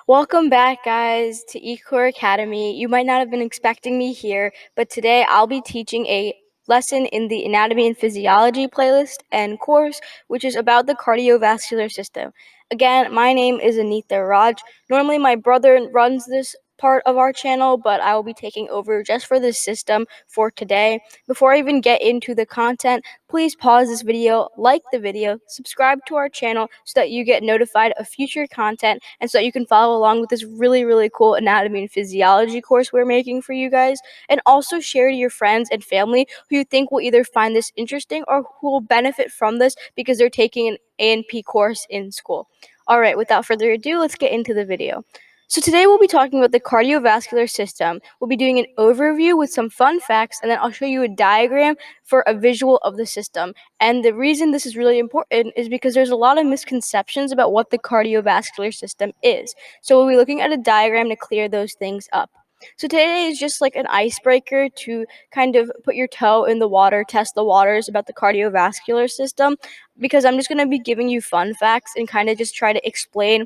Welcome back, guys, to eCoreAcademy. You might not have been expecting me here, but today I'll be teaching a lesson in the Anatomy and Physiology playlist and course, which is about the cardiovascular system. Again, my name is Anita Raj. Normally, my brother runs this part of our channel, but I will be taking over just for this system for today. Before I even get into the content, please pause this video, like the video, subscribe to our channel so that you get notified of future content and so that you can follow along with this really cool anatomy and physiology course we're making for you guys. And also share to your friends and family who you think will either find this interesting or who will benefit from this because they're taking an A&P course in school. All right, without further ado, let's get into the video. So today we'll be talking about the cardiovascular system. We'll be doing an overview with some fun facts, and then I'll show you a diagram for a visual of the system. And the reason this is really important is because there's a lot of misconceptions about what the cardiovascular system is. So we'll be looking at a diagram to clear those things up. So today is just like an icebreaker to kind of put your toe in the water, test the waters about the cardiovascular system, because I'm just going to be giving you fun facts and kind of just try to explain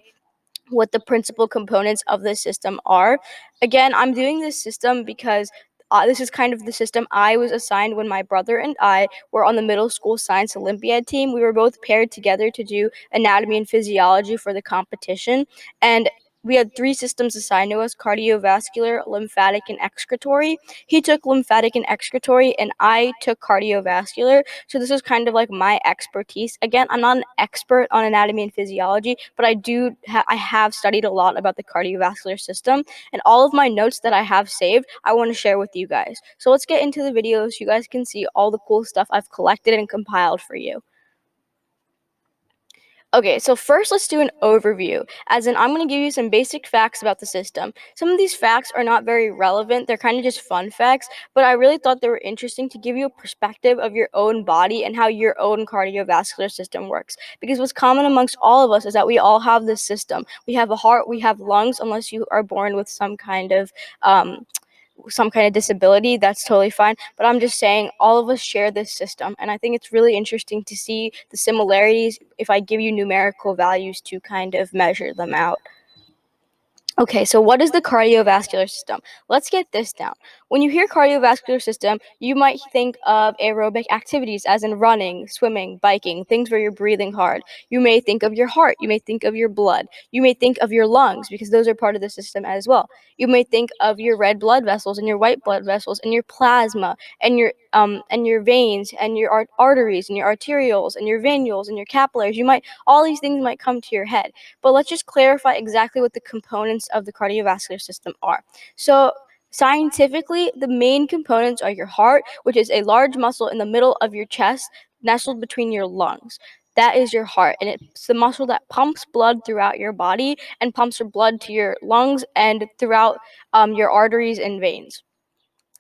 what the principal components of the system are. Again, I'm doing this system because this is kind of the system I was assigned when my brother and I were on the middle school science Olympiad team. We were both paired together to do anatomy and physiology for the competition, and we had three systems assigned to us: cardiovascular, lymphatic, and excretory. He took lymphatic and excretory, and I took cardiovascular. So this is kind of like my expertise. Again, I'm not an expert on anatomy and physiology, but I have studied a lot about the cardiovascular system, and all of my notes that I have saved, I want to share with you guys. So let's get into the video so you guys can see all the cool stuff I've collected and compiled for you. Okay, so first let's do an overview, as in I'm going to give you some basic facts about the system. Some of these facts are not very relevant, they're kind of just fun facts, but I really thought they were interesting to give you a perspective of your own body and how your own cardiovascular system works. Because what's common amongst all of us is that we all have this system. We have a heart, we have lungs, unless you are born with some kind of disability, that's totally fine. But I'm just saying all of us share this system, and I think it's really interesting to see the similarities if I give you numerical values to kind of measure them out. Okay, so what is the cardiovascular system? Let's get this down. When you hear cardiovascular system, you might think of aerobic activities as in running, swimming, biking, things where you're breathing hard. You may think of your heart, you may think of your blood, you may think of your lungs because those are part of the system as well. You may think of your red blood vessels and your white blood vessels and your plasma and your veins and your arteries and your arterioles and your venules and your capillaries. All these things might come to your head. But let's just clarify exactly what the components of the cardiovascular system are. So scientifically, the main components are your heart, which is a large muscle in the middle of your chest, nestled between your lungs. That is your heart, and it's the muscle that pumps blood throughout your body and pumps your blood to your lungs and throughout your arteries and veins.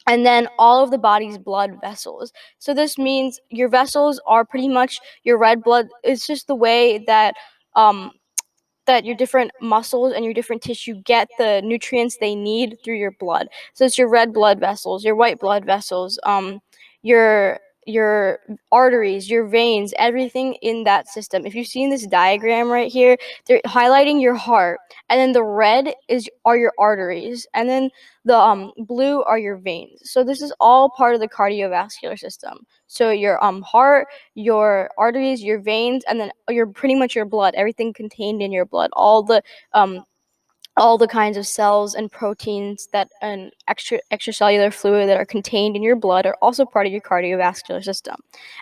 And then all of the body's blood vessels. So this means your vessels are pretty much your red blood. It's just the way that that your different muscles and your different tissue get the nutrients they need through your blood. So it's your red blood vessels, your white blood vessels, your arteries, your veins, everything in that system. If you've seen this diagram right here, they're highlighting your heart, and then the red are your arteries, and then the blue are your veins. So this is all part of the cardiovascular system. So your heart, your arteries, your veins, and then pretty much your blood, everything contained in your blood, all the kinds of cells and proteins and extracellular fluid that are contained in your blood are also part of your cardiovascular system.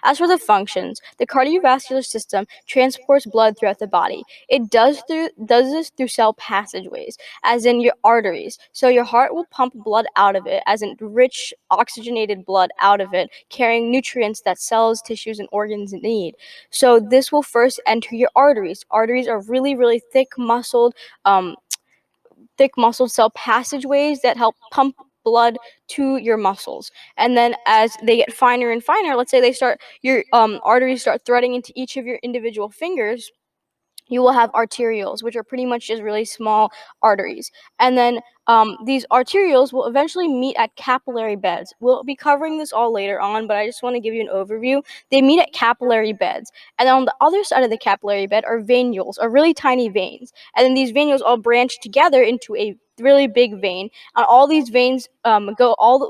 As for the functions, the cardiovascular system transports blood throughout the body. It does this through cell passageways, as in your arteries. So your heart will pump blood out of it, as in rich oxygenated blood out of it, carrying nutrients that cells, tissues, and organs need. So this will first enter your arteries. Arteries are really thick muscle cell passageways that help pump blood to your muscles. And then as they get finer and finer, let's say your arteries start threading into each of your individual fingers, you will have arterioles, which are pretty much just really small arteries. And then these arterioles will eventually meet at capillary beds. We'll be covering this all later on, but I just want to give you an overview. They meet at capillary beds, and then on the other side of the capillary bed are venules, or really tiny veins. And then these venules all branch together into a really big vein, and all these veins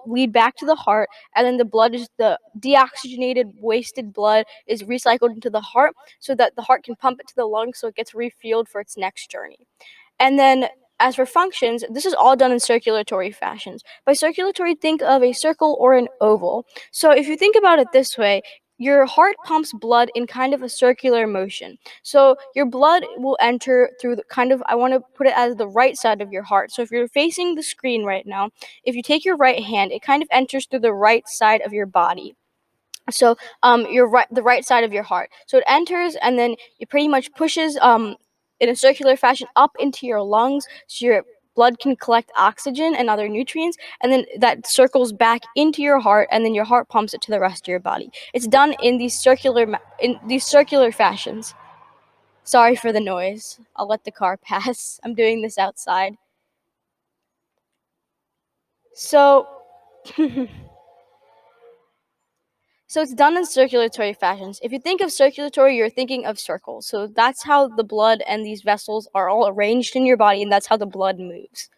lead back to the heart, and then the deoxygenated, wasted blood is recycled into the heart, so that the heart can pump it to the lungs, so it gets refueled for its next journey. And then as for functions, this is all done in circulatory fashions. By circulatory, think of a circle or an oval. So if you think about it this way, your heart pumps blood in kind of a circular motion. So your blood will enter through I want to put it as the right side of your heart. So if you're facing the screen right now, if you take your right hand, it kind of enters through the right side of your body. So the right side of your heart. So it enters, and then it pretty much pushes in a circular fashion up into your lungs, so your blood can collect oxygen and other nutrients, and then that circles back into your heart, and then your heart pumps it to the rest of your body. It's done in these circular fashions. Sorry for the noise. I'll let the car pass. I'm doing this outside. So So it's done in circulatory fashions. If you think of circulatory, you're thinking of circles. So that's how the blood and these vessels are all arranged in your body, and that's how the blood moves.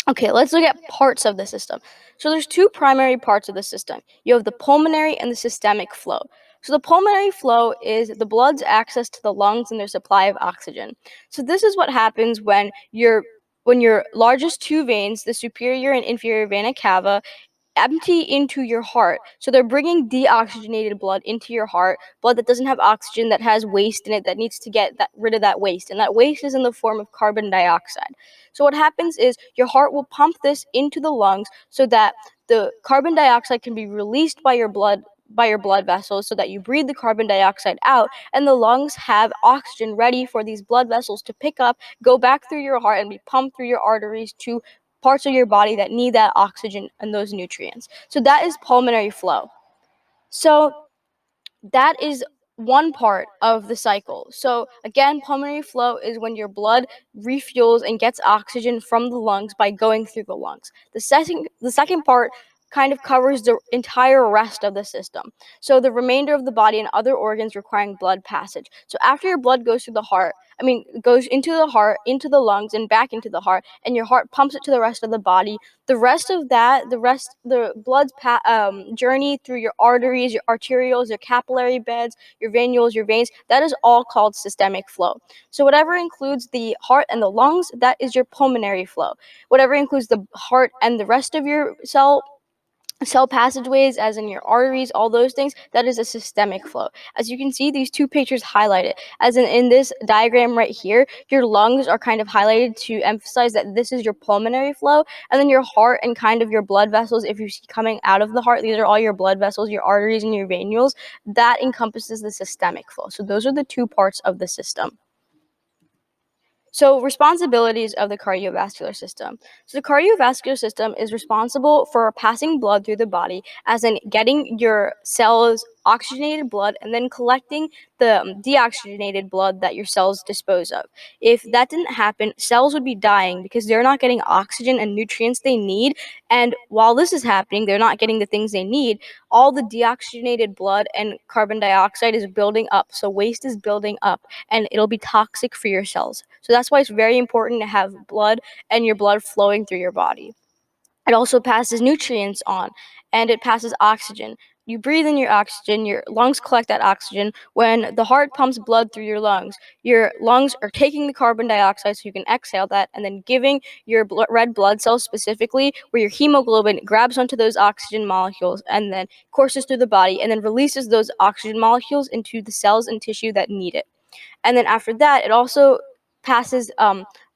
Okay, let's look at parts of the system. So there's two primary parts of the system. You have the pulmonary and the systemic flow. So the pulmonary flow is the blood's access to the lungs and their supply of oxygen. So this is what happens when your largest two veins, the superior and inferior vena cava, empty into your heart. So they're bringing deoxygenated blood into your heart, blood that doesn't have oxygen, that has waste in it, that needs to rid of that waste. And that waste is in the form of carbon dioxide. So what happens is your heart will pump this into the lungs so that the carbon dioxide can be released by your blood vessels, so that you breathe the carbon dioxide out, and the lungs have oxygen ready for these blood vessels to pick up, go back through your heart, and be pumped through your arteries to parts of your body that need that oxygen and those nutrients. So that is pulmonary flow. So that is one part of the cycle. So again, pulmonary flow is when your blood refuels and gets oxygen from the lungs by going through the lungs. The second part kind of covers the entire rest of the system. So the remainder of the body and other organs requiring blood passage. So after your blood goes through the heart, goes into the heart, into the lungs, and back into the heart, and your heart pumps it to the rest of the body. The blood's journey through your arteries, your arterioles, your capillary beds, your venules, your veins, that is all called systemic flow. So whatever includes the heart and the lungs, that is your pulmonary flow. Whatever includes the heart and the rest of your cell passageways, as in your arteries, all those things, that is a systemic flow. As you can see, these two pictures highlight it. As in this diagram right here, your lungs are kind of highlighted to emphasize that this is your pulmonary flow, and then your heart and kind of your blood vessels, if you see coming out of the heart, these are all your blood vessels, your arteries and your venules, that encompasses the systemic flow. So those are the two parts of the system. So responsibilities of the cardiovascular system. So the cardiovascular system is responsible for passing blood through the body, as in getting your cells oxygenated blood and then collecting the deoxygenated blood that your cells dispose of. If that didn't happen, cells would be dying because they're not getting oxygen and nutrients they need. And while this is happening, they're not getting the things they need. All the deoxygenated blood and carbon dioxide is building up. So waste is building up, and it'll be toxic for your cells. So that's why it's very important to have blood and your blood flowing through your body. It also passes nutrients on, and it passes oxygen. You breathe in your oxygen, your lungs collect that oxygen. When the heart pumps blood through your lungs are taking the carbon dioxide so you can exhale that, and then giving your red blood cells, specifically where your hemoglobin grabs onto those oxygen molecules and then courses through the body and then releases those oxygen molecules into the cells and tissue that need it. And then after that, it also passes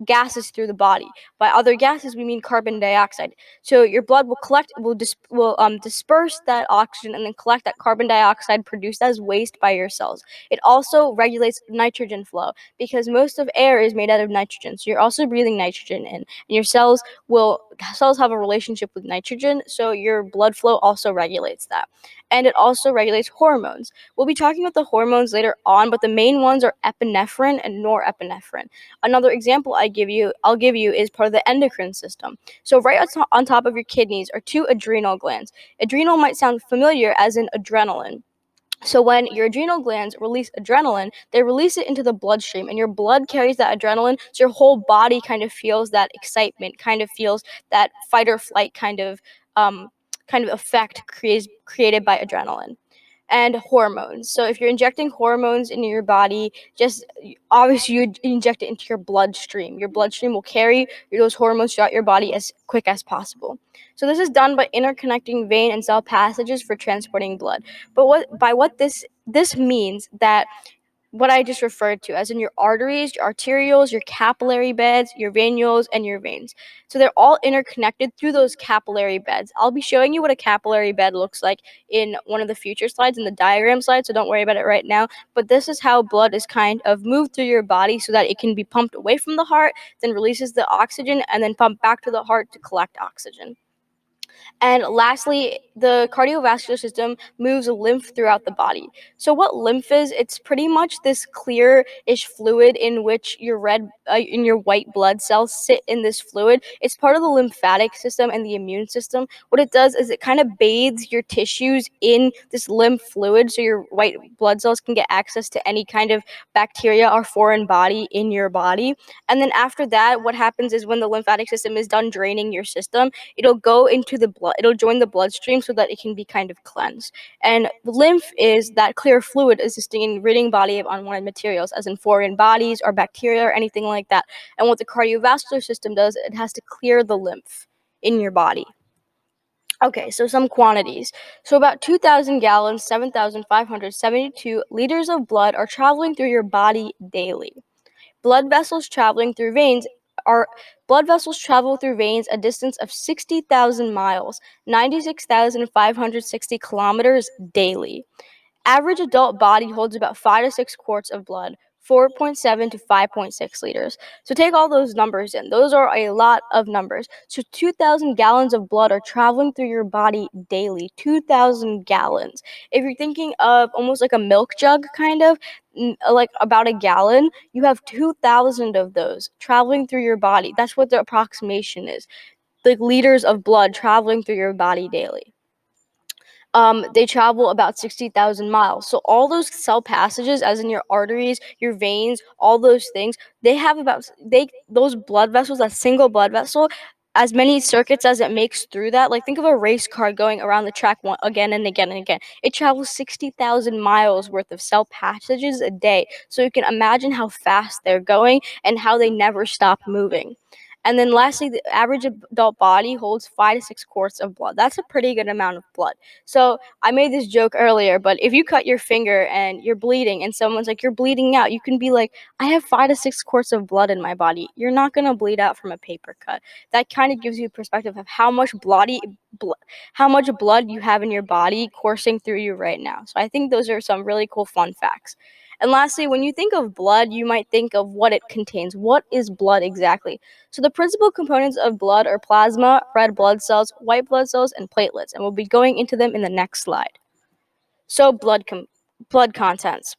gases through the body. By other gases, we mean carbon dioxide. So your blood will disperse that oxygen and then collect that carbon dioxide produced as waste by your cells. It also regulates nitrogen flow, because most of air is made out of nitrogen. So you're also breathing nitrogen in, and your cells have a relationship with nitrogen. So your blood flow also regulates that, and it also regulates hormones. We'll be talking about the hormones later on, but the main ones are epinephrine and norepinephrine. Another example I I'll give you is part of the endocrine system. So right on top of your kidneys are two adrenal glands. Adrenal might sound familiar as in adrenaline. So when your adrenal glands release adrenaline, they release it into the bloodstream, and your blood carries that adrenaline, so your whole body kind of feels that excitement, kind of feels that fight or flight kind of effect created by adrenaline. And hormones. So if you're injecting hormones into your body, just obviously you inject it into your bloodstream. Your bloodstream will carry those hormones throughout your body as quick as possible. So this is done by interconnecting vein and cell passages for transporting blood. But what this means that what I just referred to, as in your arteries, your arterioles, your capillary beds, your venules, and your veins. So they're all interconnected through those capillary beds. I'll be showing you what a capillary bed looks like in one of the future slides, in the diagram slide, so don't worry about it right now. But this is how blood is kind of moved through your body so that it can be pumped away from the heart, then releases the oxygen, and then pumped back to the heart to collect oxygen. And lastly, the cardiovascular system moves lymph throughout the body. So what lymph is, it's pretty much this clear-ish fluid in which in your white blood cells sit in this fluid. It's part of the lymphatic system and the immune system. What it does is it kind of bathes your tissues in this lymph fluid so your white blood cells can get access to any kind of bacteria or foreign body in your body. And then after that, what happens is when the lymphatic system is done draining your system, it'll go into the blood, it'll join the bloodstream so that it can be kind of cleansed. And lymph is that clear fluid assisting in ridding body of unwanted materials, as in foreign bodies or bacteria or anything like that. And what the cardiovascular system does, it has to clear the lymph in your body. Okay, so some quantities. So about 2,000 gallons, 7,572 liters of blood are traveling through your body daily. Blood vessels traveling through veins are Blood vessels travel through veins a distance of 60,000 miles, 96,560 kilometers daily. Average adult body holds about 5 to 6 quarts of blood, 4.7 to 5.6 liters. So take all those numbers in. Those are a lot of numbers. So 2,000 gallons of blood are traveling through your body daily. 2,000 gallons. If you're thinking of almost like a milk jug, kind of, like about a gallon, you have 2,000 of those traveling through your body. That's what the approximation is. Like liters of blood traveling through your body daily. They travel about 60,000 miles. So all those cell passages, as in your arteries, your veins, all those things, those blood vessels, that single blood vessel, as many circuits as it makes through that. Like think of a race car going around the track again and again and again. It travels 60,000 miles worth of cell passages a day. So you can imagine how fast they're going and how they never stop moving. And then lastly, the average adult body holds 5 to 6 quarts of blood. That's a pretty good amount of blood. So I made this joke earlier, but if you cut your finger and you're bleeding and someone's like, you're bleeding out, you can be like, I have 5 to 6 quarts of blood in my body. You're not going to bleed out from a paper cut. That kind of gives you a perspective of how much blood you have in your body coursing through you right now. So I think those are some really cool fun facts. And lastly, when you think of blood, you might think of what it contains. What is blood exactly? So the principal components of blood are plasma, red blood cells, white blood cells, and platelets, and we'll be going into them in the next slide. So blood contents.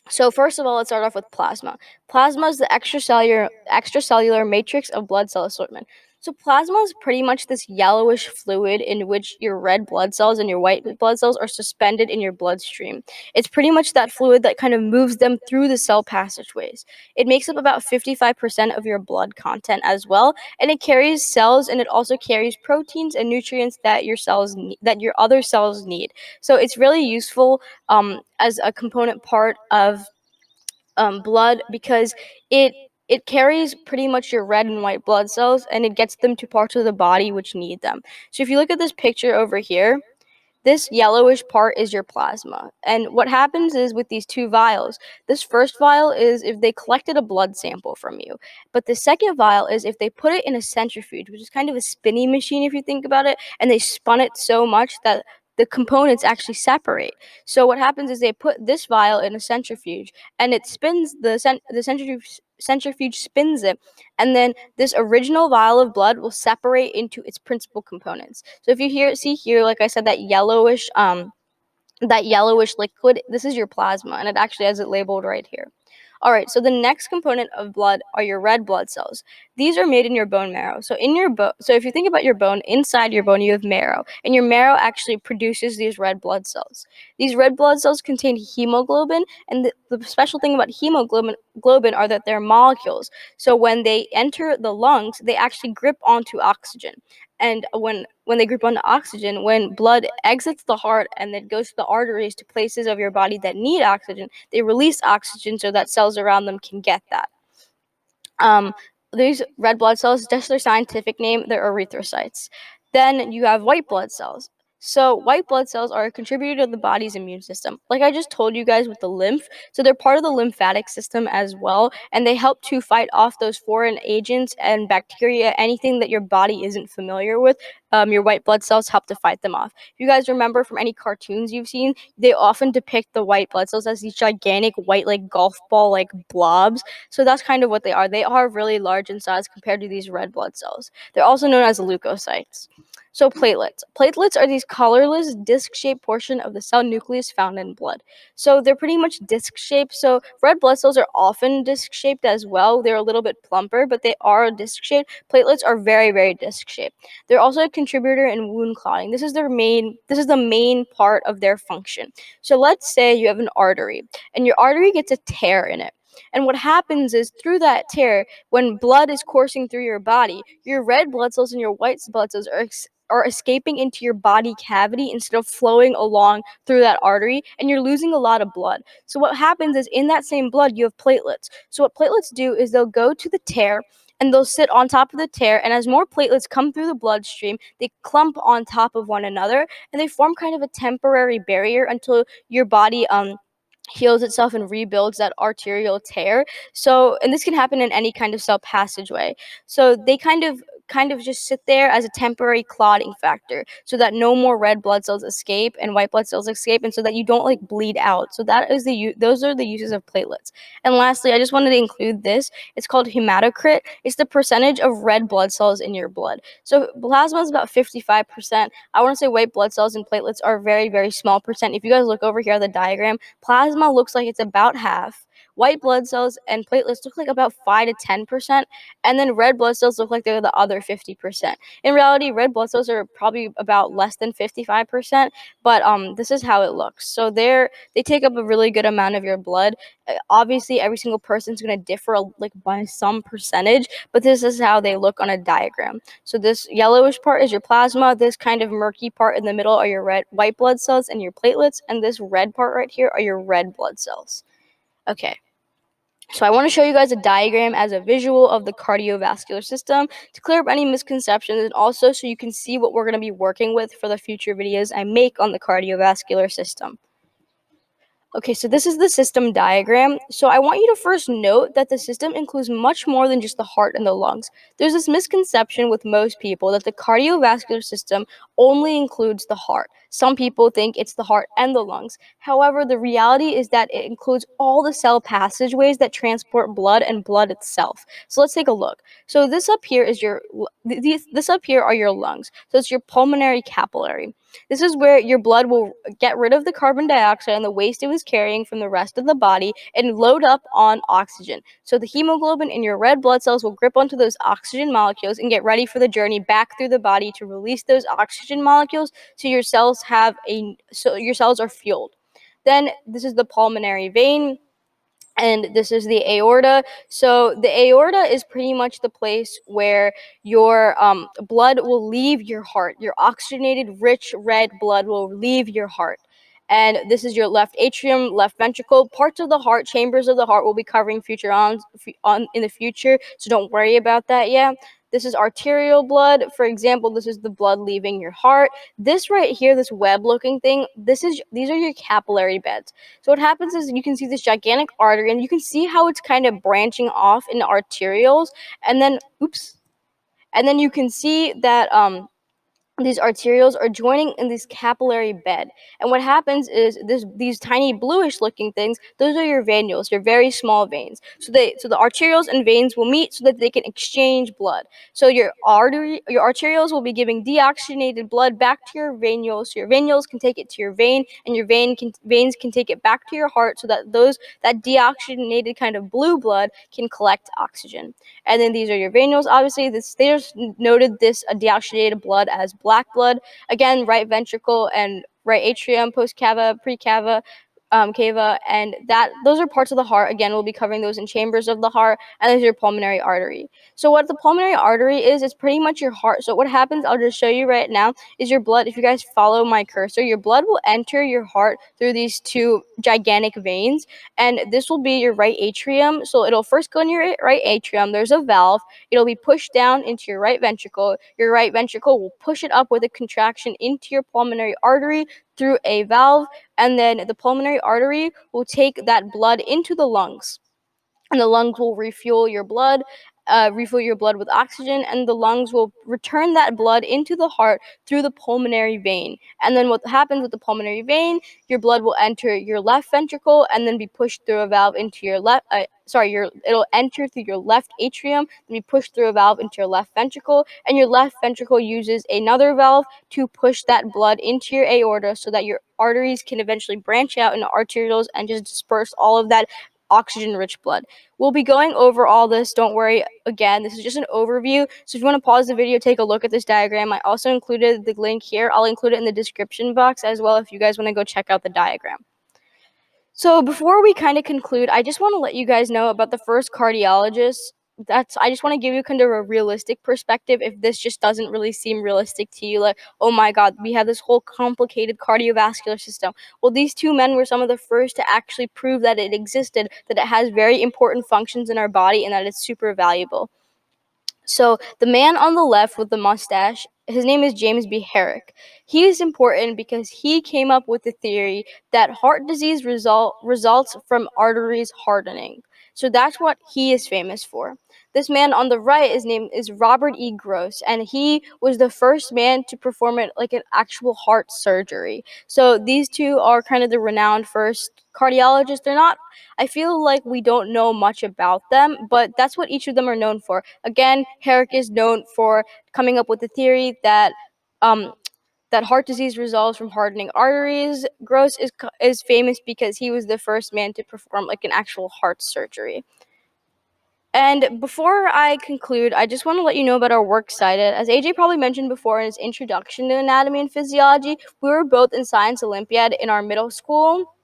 So first of all, let's start off with plasma. Plasma is the extracellular matrix of blood cell assortment. So plasma is pretty much this yellowish fluid in which your red blood cells and your white blood cells are suspended in your bloodstream. It's pretty much that fluid that kind of moves them through the cell passageways. It makes up about 55% of your blood content as well, and it carries cells, and it also carries proteins and nutrients that that your other cells need. So it's really useful as a component part of blood because it carries pretty much your red and white blood cells, and it gets them to parts of the body which need them. So if you look at this picture over here, this yellowish part is your plasma. And what happens is with these two vials, this first vial is if they collected a blood sample from you. But the second vial is if they put it in a centrifuge, which is kind of a spinning machine if you think about it, and they spun it so much that the components actually separate. So what happens is they put this vial in a centrifuge, and it spins the centrifuge spins it, and then this original vial of blood will separate into its principal components. So if you see here, like I said, that yellowish liquid, this is your plasma, and it actually has it labeled right here. All right, so the next component of blood are your red blood cells. These are made in your bone marrow. So if you think about your bone, inside your bone you have marrow, and your marrow actually produces these red blood cells. These red blood cells contain hemoglobin, and the special thing about hemoglobin are that they're molecules. So when they enter the lungs, they actually grip onto oxygen. And when they grip onto oxygen, when blood exits the heart and then goes to the arteries to places of your body that need oxygen, they release oxygen so that cells around them can get that. Um, these red blood cells, just their scientific name, they're erythrocytes. Then you have white blood cells. So white blood cells are a contributor to the body's immune system. Like I just told you guys with the lymph, so they're part of the lymphatic system as well, and they help to fight off those foreign agents and bacteria, anything that your body isn't familiar with. Your white blood cells help to fight them off. If you guys remember from any cartoons you've seen, they often depict the white blood cells as these gigantic white, like golf ball, like blobs. So that's kind of what they are. They are really large in size compared to these red blood cells. They're also known as leukocytes. So platelets. Platelets are these colorless disc-shaped portion of the cell nucleus found in blood. So they're pretty much disc-shaped. So red blood cells are often disc-shaped as well. They're a little bit plumper, but they are disc-shaped. Platelets are very, very disc-shaped. They're also a contributor in wound clotting. This is the main part of their function. So let's say you have an artery and your artery gets a tear in it. And what happens is through that tear, when blood is coursing through your body, your red blood cells and your white blood cells are escaping into your body cavity instead of flowing along through that artery, and you're losing a lot of blood. So what happens is in that same blood you have platelets. So what platelets do is they'll go to the tear and they'll sit on top of the tear, and as more platelets come through the bloodstream, they clump on top of one another and they form kind of a temporary barrier until your body heals itself and rebuilds that arterial tear. So, and this can happen in any kind of cell passageway. So they kind of just sit there as a temporary clotting factor so that no more red blood cells escape and white blood cells escape, and so that you don't like bleed out. So that is those are the uses of platelets. And lastly, I just wanted to include this. It's called hematocrit. It's the percentage of red blood cells in your blood. So plasma is about 55%. I want to say white blood cells and platelets are very, very small percent. If you guys look over here at the diagram, plasma looks like it's about half. White blood cells and platelets look like about 5 to 10%, and then red blood cells look like they're the other 50%. In reality, red blood cells are probably about less than 55%, but this is how it looks. So they take up a really good amount of your blood. Obviously, every single person's going to differ like by some percentage, but this is how they look on a diagram. So this yellowish part is your plasma, this kind of murky part in the middle are your white blood cells and your platelets, and this red part right here are your red blood cells. Okay. So I want to show you guys a diagram as a visual of the cardiovascular system to clear up any misconceptions, and also so you can see what we're going to be working with for the future videos I make on the cardiovascular system. Okay, so this is the system diagram. So I want you to first note that the system includes much more than just the heart and the lungs. There's this misconception with most people that the cardiovascular system only includes the heart. Some people think it's the heart and the lungs. However, the reality is that it includes all the cell passageways that transport blood and blood itself. So let's take a look. So this up here is this up here are your lungs. So it's your pulmonary capillary. This is where your blood will get rid of the carbon dioxide and the waste it was carrying from the rest of the body and load up on oxygen. So the hemoglobin in your red blood cells will grip onto those oxygen molecules and get ready for the journey back through the body to release those oxygen molecules so your cells are fueled. Then this is the pulmonary vein, and this is the aorta. So the aorta is pretty much the place where your blood will leave your heart. Your oxygenated, rich red blood will leave your heart. And this is your left atrium, left ventricle. Parts of the heart, chambers of the heart will be covering in the future, so don't worry about that yet. This is arterial blood. For example, this is the blood leaving your heart. This right here, this web-looking thing, these are your capillary beds. So what happens is you can see this gigantic artery, and you can see how it's kind of branching off into arterioles, and then you can see that these arterioles are joining in this capillary bed. And what happens is these tiny bluish looking things, those are your venules, your very small veins. So the arterioles and veins will meet so that they can exchange blood. So your arterioles will be giving deoxygenated blood back to your venules. So your venules can take it to your vein, and your veins can take it back to your heart, so that that deoxygenated kind of blue blood can collect oxygen. And then these are your venules. Obviously, they just noted this deoxygenated blood as black blood. Again, right ventricle and right atrium, post cava, pre cava, cava, and those are parts of the heart. Again, we'll be covering those in chambers of the heart, and there's your pulmonary artery. So what the pulmonary artery is, it's pretty much your heart. So what happens, I'll just show you right now, is your blood, if you guys follow my cursor, your blood will enter your heart through these two gigantic veins, and this will be your right atrium. So it'll first go in your right atrium. There's a valve. It'll be pushed down into your right ventricle. Your right ventricle will push it up with a contraction into your pulmonary artery through a valve, and then the pulmonary artery will take that blood into the lungs, and the lungs will refuel your blood with oxygen, and the lungs will return that blood into the heart through the pulmonary vein. And then what happens with the pulmonary vein, your blood will enter your left ventricle and then be pushed through a valve into your it'll enter through your left atrium and be pushed through a valve into your left ventricle, and your left ventricle uses another valve to push that blood into your aorta so that your arteries can eventually branch out into arterioles and just disperse all of that oxygen-rich blood. We'll be going over all this. Don't worry. Again, this is just an overview. So if you want to pause the video, take a look at this diagram. I also included the link here. I'll include it in the description box as well if you guys want to go check out the diagram. So before we kind of conclude, I just want to let you guys know about the first cardiologist. I just want to give you kind of a realistic perspective if this just doesn't really seem realistic to you, like, oh my god, we have this whole complicated cardiovascular system. Well, these two men were some of the first to actually prove that it existed, that it has very important functions in our body, and that it's super valuable. So the man on the left with the mustache, his name is James B. Herrick. He is important because he came up with the theory that heart disease results from arteries hardening. So that's what he is famous for. This man on the right, his name is Robert E. Gross, and he was the first man to perform it like an actual heart surgery. So these two are kind of the renowned first cardiologists. They're not, I feel like we don't know much about them, but that's what each of them are known for. Again, Herrick is known for coming up with the theory that that heart disease results from hardening arteries. Gross is famous because he was the first man to perform like an actual heart surgery. And before I conclude, I just want to let you know about our works cited. As AJ probably mentioned before in his introduction to anatomy and physiology, we were both in Science Olympiad in our middle school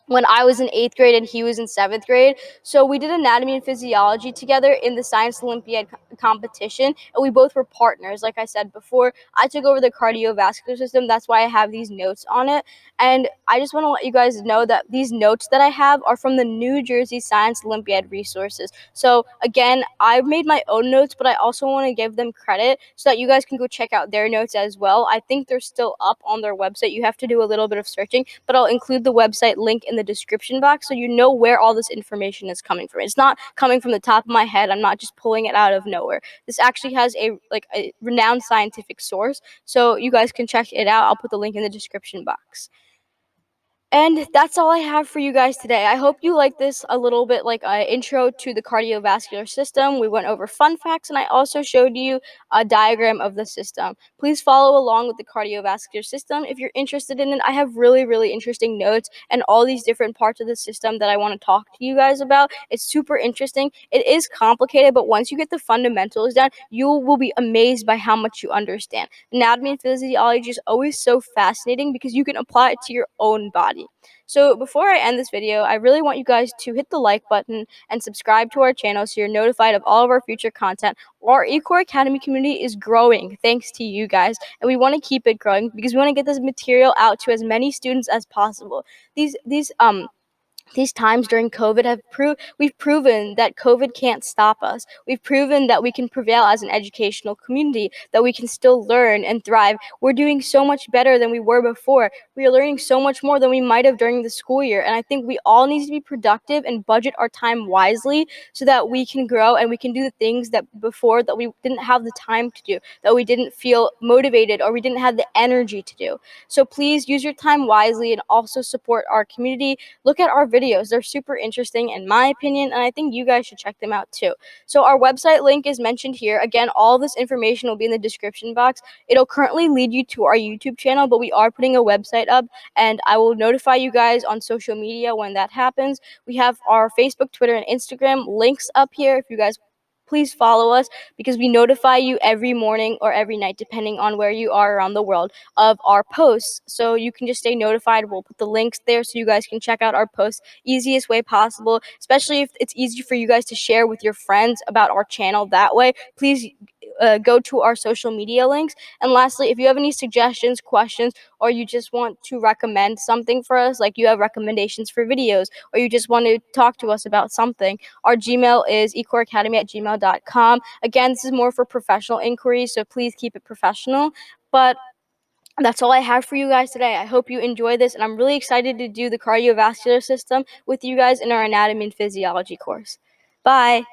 when I was in 8th grade and he was in 7th grade. So we did anatomy and physiology together in the Science Olympiad competition, and we both were partners. Like I said before, I took over the cardiovascular system. That's why I have these notes on it. And I just want to let you guys know that these notes that I have are from the New Jersey Science Olympiad resources. So again, I've made my own notes, but I also want to give them credit so that you guys can go check out their notes as well. I think they're still up on their website. You have to do a little bit of searching, but I'll include the website link in the description box so you know where all this information is coming from. It's not coming from the top of my head. I'm not just pulling it out of nowhere. This actually has a renowned scientific source, so you guys can check it out. I'll put the link in the description box. And that's all I have for you guys today. I hope you like this a little bit like an intro to the cardiovascular system. We went over fun facts, and I also showed you a diagram of the system. Please follow along with the cardiovascular system if you're interested in it. I have really, really interesting notes and all these different parts of the system that I want to talk to you guys about. It's super interesting. It is complicated, but once you get the fundamentals down, you will be amazed by how much you understand. Anatomy and physiology is always so fascinating because you can apply it to your own body. So before I end this video, I really want you guys to hit the like button and subscribe to our channel so you're notified of all of our future content. Our eCoreAcademy community is growing thanks to you guys, and we want to keep it growing because we want to get this material out to as many students as possible. These these times during COVID we've proven that COVID can't stop us. We've proven that we can prevail as an educational community, that we can still learn and thrive. We're doing so much better than we were before. We are learning so much more than we might have during the school year. And I think we all need to be productive and budget our time wisely so that we can grow and we can do the things that before that we didn't have the time to do, that we didn't feel motivated or we didn't have the energy to do. So please use your time wisely and also support our community. Look at our videos. They're super interesting in my opinion, and I think you guys should check them out too. So our website link is mentioned here. Again, all this information will be in the description box. It'll currently lead you to our YouTube channel, but we are putting a website up, and I will notify you guys on social media when that happens. We have our Facebook, Twitter, and Instagram links up here. If you guys please follow us, because we notify you every morning or every night, depending on where you are around the world, of our posts. So you can just stay notified. We'll put the links there so you guys can check out our posts easiest way possible, especially if it's easy for you guys to share with your friends about our channel that way. Please go to our social media links. And lastly, if you have any suggestions, questions, or you just want to recommend something for us, like you have recommendations for videos, or you just want to talk to us about something, our Gmail is eCoreAcademy@gmail.com. Again, this is more for professional inquiries, so please keep it professional. But that's all I have for you guys today. I hope you enjoy this, and I'm really excited to do the cardiovascular system with you guys in our anatomy and physiology course. Bye.